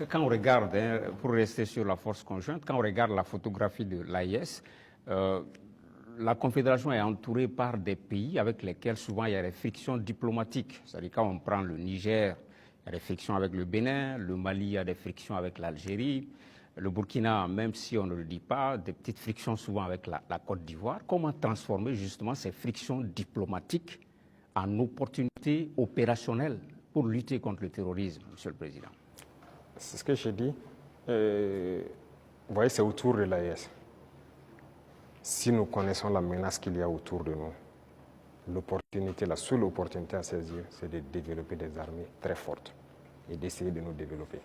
quand on regarde, pour rester sur la force conjointe, quand on regarde la photographie de l'AIS, la Confédération est entourée par des pays avec lesquels souvent il y a des frictions diplomatiques. C'est-à-dire quand on prend le Niger, il y a des frictions avec le Bénin, le Mali, il y a des frictions avec l'Algérie, le Burkina, même si on ne le dit pas, des petites frictions souvent avec la Côte d'Ivoire. Comment transformer justement ces frictions diplomatiques en opportunités opérationnelles pour lutter contre le terrorisme, Monsieur le Président? C'est ce que j'ai dit. Vous voyez, c'est autour de l'AES. Si nous connaissons la menace qu'il y a autour de nous, l'opportunité, la seule opportunité à saisir, c'est de développer des armées très fortes et d'essayer de nous développer.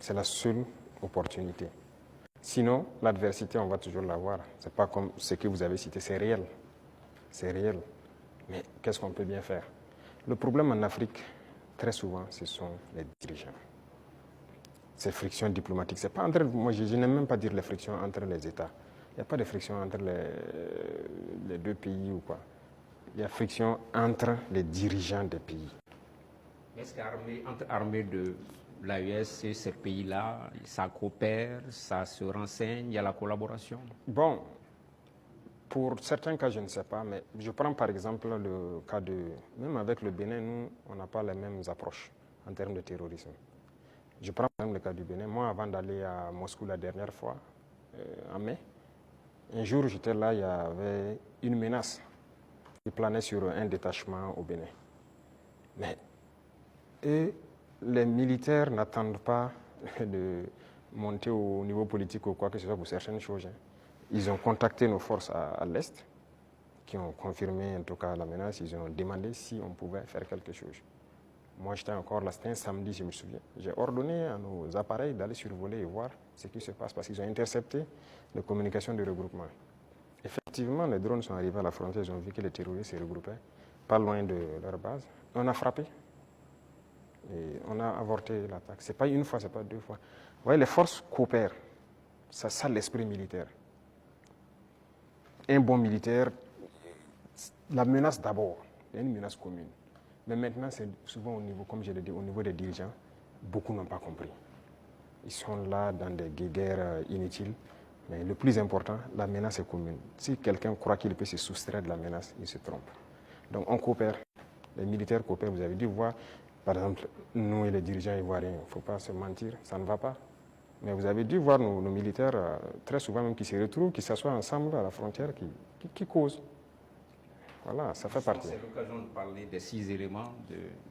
C'est la seule opportunité. Sinon, l'adversité, on va toujours l'avoir. Ce n'est pas comme ce que vous avez cité, c'est réel. C'est réel. Mais qu'est-ce qu'on peut bien faire? Le problème en Afrique, très souvent, ce sont les dirigeants. Ces frictions diplomatiques, c'est pas entre, moi je n'aime même pas dire les frictions entre les États. Il n'y a pas de friction entre les deux pays ou quoi. Il y a friction entre les dirigeants des pays. Est-ce qu'entre armées de l'AES et ces pays-là, ça coopère, ça se renseigne, il y a la collaboration? Bon, pour certains cas, je ne sais pas, mais je prends par exemple le cas de... Même avec le Bénin, nous, on n'a pas les mêmes approches en termes de terrorisme. Je prends par exemple le cas du Bénin. Moi, avant d'aller à Moscou la dernière fois, en mai, un jour, j'étais là, il y avait une menace qui planait sur un détachement au Bénin. Mais les militaires n'attendent pas de monter au niveau politique ou quoi que ce soit pour certaines choses. Ils ont contacté nos forces à l'Est, qui ont confirmé en tout cas la menace. Ils ont demandé si on pouvait faire quelque chose. Moi, j'étais encore là, c'était un samedi, je me souviens. J'ai ordonné à nos appareils d'aller survoler et voir ce qui se passe, parce qu'ils ont intercepté les communications de regroupement. Effectivement, les drones sont arrivés à la frontière, ils ont vu que les terroristes se regroupaient pas loin de leur base. On a frappé et on a avorté l'attaque. Ce n'est pas une fois, ce n'est pas deux fois. Vous voyez, les forces coopèrent. C'est ça l'esprit militaire. Un bon militaire, la menace d'abord, il y a une menace commune. Mais maintenant, c'est souvent au niveau, comme je l'ai dit, au niveau des dirigeants, beaucoup n'ont pas compris. Ils sont là dans des guerres inutiles. Mais le plus important, la menace est commune. Si quelqu'un croit qu'il peut se soustraire de la menace, il se trompe. Donc on coopère. Les militaires coopèrent. Vous avez dû voir, par exemple, nous et les dirigeants ivoiriens, il ne faut pas se mentir, ça ne va pas. Mais vous avez dû voir nos militaires, très souvent même, qui se retrouvent, qui s'assoient ensemble à la frontière, qui causent. Voilà, ça fait partie. C'est l'occasion de parler des 6 éléments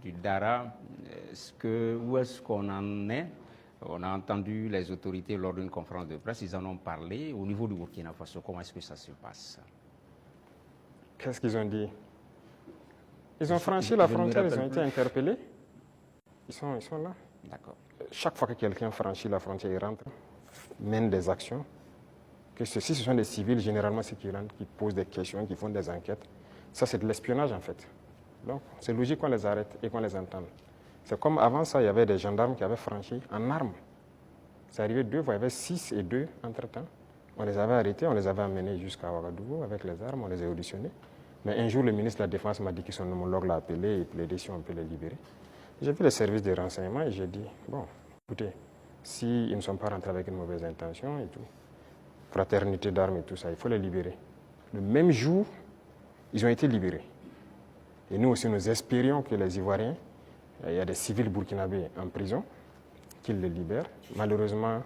du DARA. Où est-ce qu'on en est? On a entendu les autorités lors d'une conférence de presse, ils en ont parlé. Au niveau du Burkina Faso, comment est-ce que ça se passe? Qu'est-ce qu'ils ont dit? Ils ont franchi la frontière, ils ont été interpellés. Ils sont là. D'accord. Chaque fois que quelqu'un franchit la frontière, il rentre, mène des actions. Que si ce sont des civils, généralement, c'est qui rentrent, qui posent des questions, qui font des enquêtes. Ça, c'est de l'espionnage, en fait. Donc, c'est logique qu'on les arrête et qu'on les entende. C'est comme avant ça, il y avait des gendarmes qui avaient franchi en armes. C'est arrivé 2 fois, il y avait 6 et 2 entre-temps. On les avait arrêtés, on les avait amenés jusqu'à Ouagadougou avec les armes, on les a auditionnés. Mais un jour, le ministre de la Défense m'a dit que son homologue l'a appelé et plaidé si on peut les libérer. J'ai vu les services de renseignement et j'ai dit, bon, écoutez, s'ils ne sont pas rentrés avec une mauvaise intention et tout, fraternité d'armes et tout ça, il faut les libérer. Le même jour, ils ont été libérés. Et nous aussi, nous espérions que les Ivoiriens, il y a des civils burkinabés en prison, qu'ils les libèrent. Malheureusement,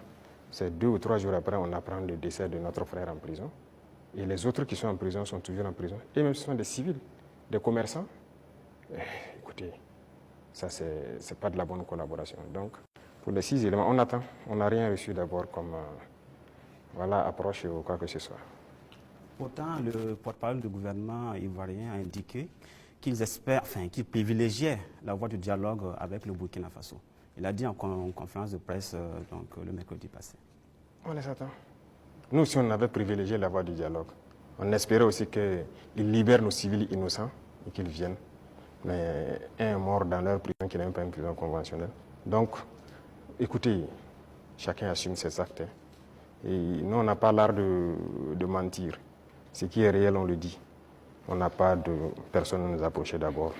c'est 2 ou 3 jours après, on apprend le décès de notre frère en prison. Et les autres qui sont en prison sont toujours en prison. Et même ce sont des civils, des commerçants. Écoutez, ça, c'est pas de la bonne collaboration. Donc, pour les 6 éléments, on attend. On n'a rien reçu d'abord comme approche ou quoi que ce soit. Pourtant, le porte-parole du gouvernement ivoirien a indiqué qu'ils espèrent, qu'ils privilégiaient la voie du dialogue avec le Burkina Faso. Il a dit en conférence de presse le mercredi passé. On les attend. Nous, si on avait privilégié la voie du dialogue, on espérait aussi qu'ils libèrent nos civils innocents et qu'ils viennent. Mais un est mort dans leur prison qui n'est même pas une prison conventionnelle. Donc, écoutez, chacun assume ses actes. Et nous, on n'a pas l'art de mentir. Ce qui est réel, on le dit. On n'a pas de personne à nous approcher d'abord.